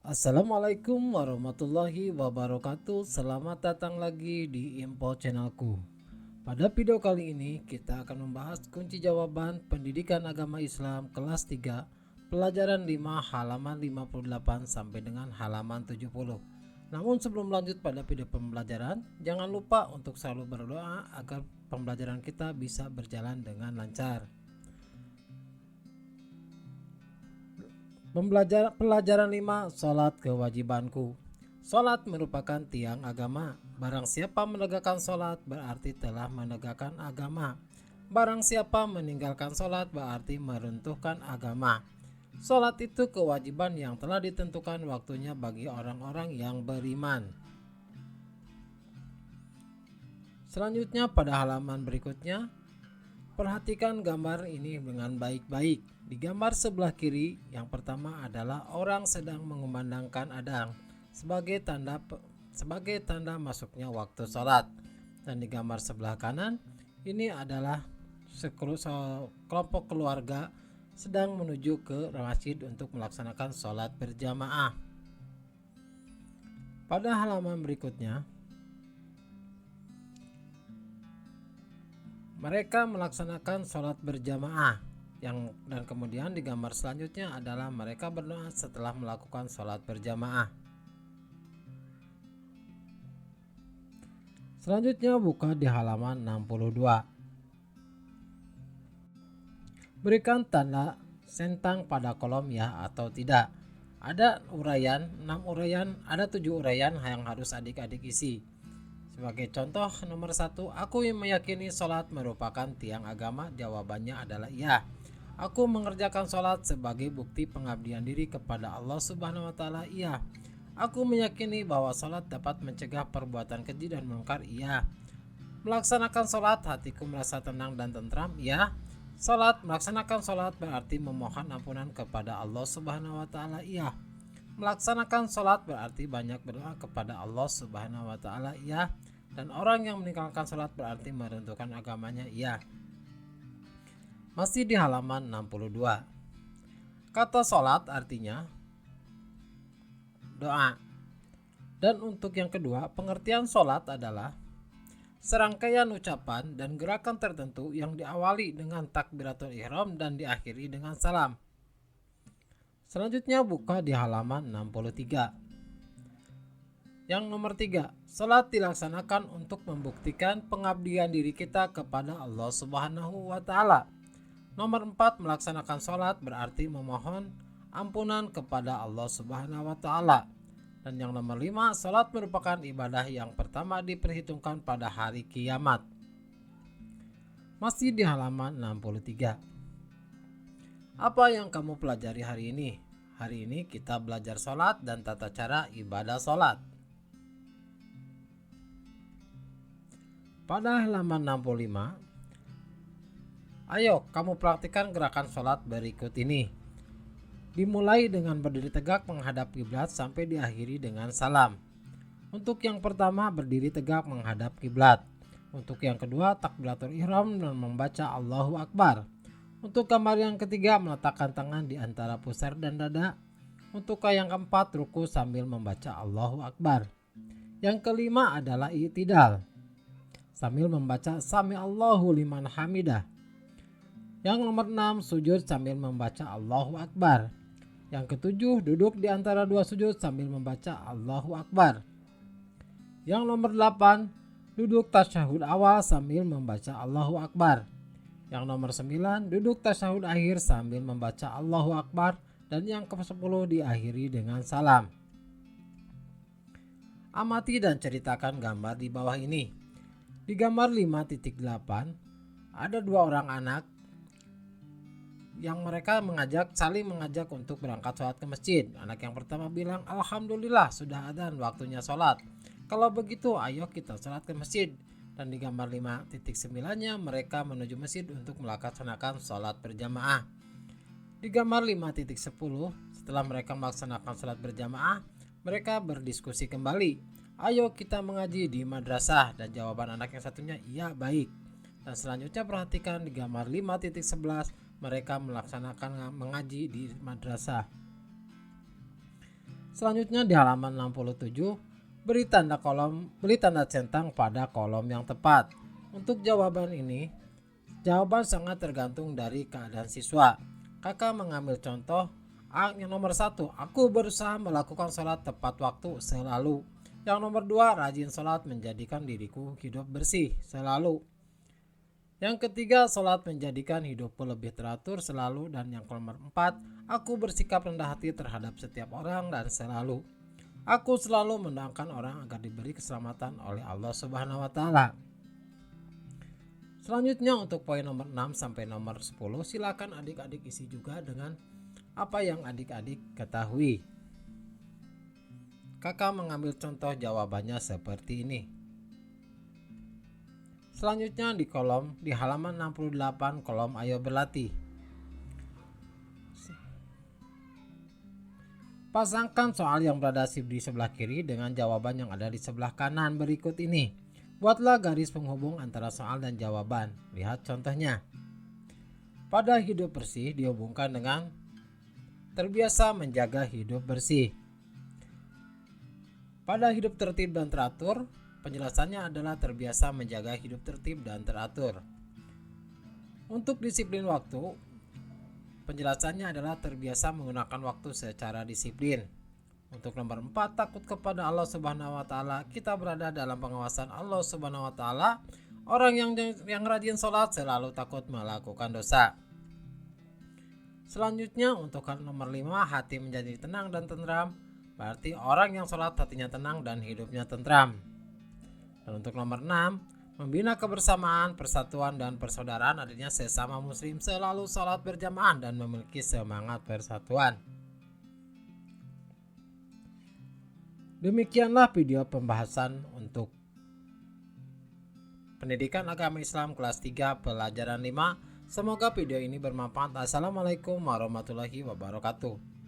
Assalamualaikum warahmatullahi wabarakatuh. Selamat datang lagi di info channelku. Pada video kali ini kita akan membahas kunci jawaban pendidikan agama Islam kelas 3 pelajaran 5 halaman 58 sampai dengan halaman 70. Namun sebelum lanjut pada video pembelajaran, jangan lupa untuk selalu berdoa agar pembelajaran kita bisa berjalan dengan lancar. Pelajaran 5, Salat kewajibanku. Salat merupakan tiang agama. Barang siapa menegakkan salat berarti telah menegakkan agama. Barang siapa meninggalkan salat berarti meruntuhkan agama. Salat itu kewajiban yang telah ditentukan waktunya bagi orang-orang yang beriman. Selanjutnya pada halaman berikutnya, perhatikan gambar ini dengan baik-baik. Di gambar sebelah kiri, yang pertama adalah orang sedang mengumandangkan adhan sebagai tanda masuknya waktu sholat. Dan di gambar sebelah kanan, ini adalah sekelompok keluarga sedang menuju ke masjid untuk melaksanakan sholat berjamaah. Pada halaman berikutnya, mereka melaksanakan sholat berjamaah dan kemudian di gambar selanjutnya adalah mereka berdoa setelah melakukan sholat berjamaah. Selanjutnya buka di halaman 62. Berikan tanda centang pada kolom ya atau tidak. Ada 7 uraian yang harus adik-adik isi. Sebagai contoh, nomor 1, aku meyakini sholat merupakan tiang agama. Jawabannya adalah iya. Aku mengerjakan sholat sebagai bukti pengabdian diri kepada Allah Subhanahu wa Ta'ala. Iya. Aku meyakini bahwa sholat dapat mencegah perbuatan keji dan mungkar. Iya. Melaksanakan sholat hatiku merasa tenang dan tentram. Iya. Melaksanakan sholat berarti memohon ampunan kepada Allah Subhanahu wa Ta'ala. Iya. Melaksanakan sholat berarti banyak berdoa kepada Allah Subhanahu wa Ta'ala. Iya. Dan orang yang meninggalkan sholat berarti meruntuhkan agamanya. Iya. Masih di halaman 62. Kata sholat artinya doa. Dan untuk yang kedua, pengertian sholat adalah serangkaian ucapan dan gerakan tertentu yang diawali dengan takbiratul ihram dan diakhiri dengan salam. Selanjutnya buka di halaman 63. Yang nomor 3, sholat dilaksanakan untuk membuktikan pengabdian diri kita kepada Allah Subhanahu wa Ta'ala. Nomor 4, melaksanakan sholat berarti memohon ampunan kepada Allah Subhanahu wa Ta'ala. Dan yang nomor 5, sholat merupakan ibadah yang pertama diperhitungkan pada hari kiamat. Masih di halaman 63. Apa yang kamu pelajari hari ini? Hari ini kita belajar sholat dan tata cara ibadah sholat. Pada halaman 65, ayo kamu praktikkan gerakan sholat berikut ini. Dimulai dengan berdiri tegak menghadap kiblat sampai diakhiri dengan salam. Untuk yang pertama, berdiri tegak menghadap kiblat. Untuk yang kedua, takbiratul ihram dan membaca Allahu Akbar. Untuk gambar yang ketiga, meletakkan tangan di antara pusar dan dada. Untuk yang keempat, ruku sambil membaca Allahu Akbar. Yang kelima adalah i'tidal sambil membaca Sami Allahu liman hamidah. Yang nomor 6, sujud sambil membaca Allahu Akbar. Yang ketujuh, duduk di antara dua sujud sambil membaca Allahu Akbar. Yang nomor 8, duduk tasyahud awal sambil membaca Allahu Akbar. Yang nomor 9, duduk tasyahud akhir sambil membaca Allahu Akbar. Dan yang ke-10 diakhiri dengan salam. Amati dan ceritakan gambar di bawah ini. Di gambar 5.8 ada 2 orang anak yang mereka saling mengajak untuk berangkat sholat ke masjid. Anak yang pertama bilang, alhamdulillah sudah adzan waktunya sholat. Kalau begitu ayo kita sholat ke masjid. Dan di gambar 5.9-nya mereka menuju masjid untuk melaksanakan sholat berjamaah. Di gambar 5.10 setelah mereka melaksanakan sholat berjamaah, mereka berdiskusi kembali. Ayo kita mengaji di madrasah. Dan jawaban anak yang satunya, iya baik. Dan selanjutnya perhatikan di gambar 5.11 mereka melaksanakan mengaji di madrasah. Selanjutnya di halaman 67, beri tanda centang pada kolom yang tepat. Untuk jawaban ini, jawaban sangat tergantung dari keadaan siswa. Kakak mengambil contoh yang nomor 1, aku berusaha melakukan sholat tepat waktu selalu. Yang nomor 2, rajin sholat menjadikan diriku hidup bersih selalu. Yang ketiga, sholat menjadikan hidupku lebih teratur selalu. Dan yang nomor 4, aku bersikap rendah hati terhadap setiap orang dan selalu. Aku selalu mendoakan orang agar diberi keselamatan oleh Allah Subhanahu wa Ta'ala. Selanjutnya untuk poin nomor 6 sampai nomor 10, silakan adik-adik isi juga dengan apa yang adik-adik ketahui. Kakak mengambil contoh jawabannya seperti ini. Selanjutnya di halaman 68 kolom ayo berlatih. Pasangkan soal yang berada di sebelah kiri dengan jawaban yang ada di sebelah kanan berikut ini. Buatlah garis penghubung antara soal dan jawaban. Lihat contohnya. Pada hidup bersih dihubungkan dengan terbiasa menjaga hidup bersih. Pada hidup tertib dan teratur, penjelasannya adalah terbiasa menjaga hidup tertib dan teratur. Untuk disiplin waktu, penjelasannya adalah terbiasa menggunakan waktu secara disiplin. Untuk nomor 4, takut kepada Allah Subhanahu wa Ta'ala, kita berada dalam pengawasan Allah Subhanahu wa Ta'ala. Orang yang rajin sholat selalu takut melakukan dosa. Selanjutnya untuk nomor 5, hati menjadi tenang dan tentram, berarti orang yang sholat hatinya tenang dan hidupnya tentram. Dan untuk nomor 6, membina kebersamaan, persatuan dan persaudaraan, artinya sesama muslim selalu sholat berjamaah dan memiliki semangat persatuan. Demikianlah video pembahasan untuk Pendidikan Agama Islam kelas 3 pelajaran 5. Semoga video ini bermanfaat. Assalamualaikum warahmatullahi wabarakatuh.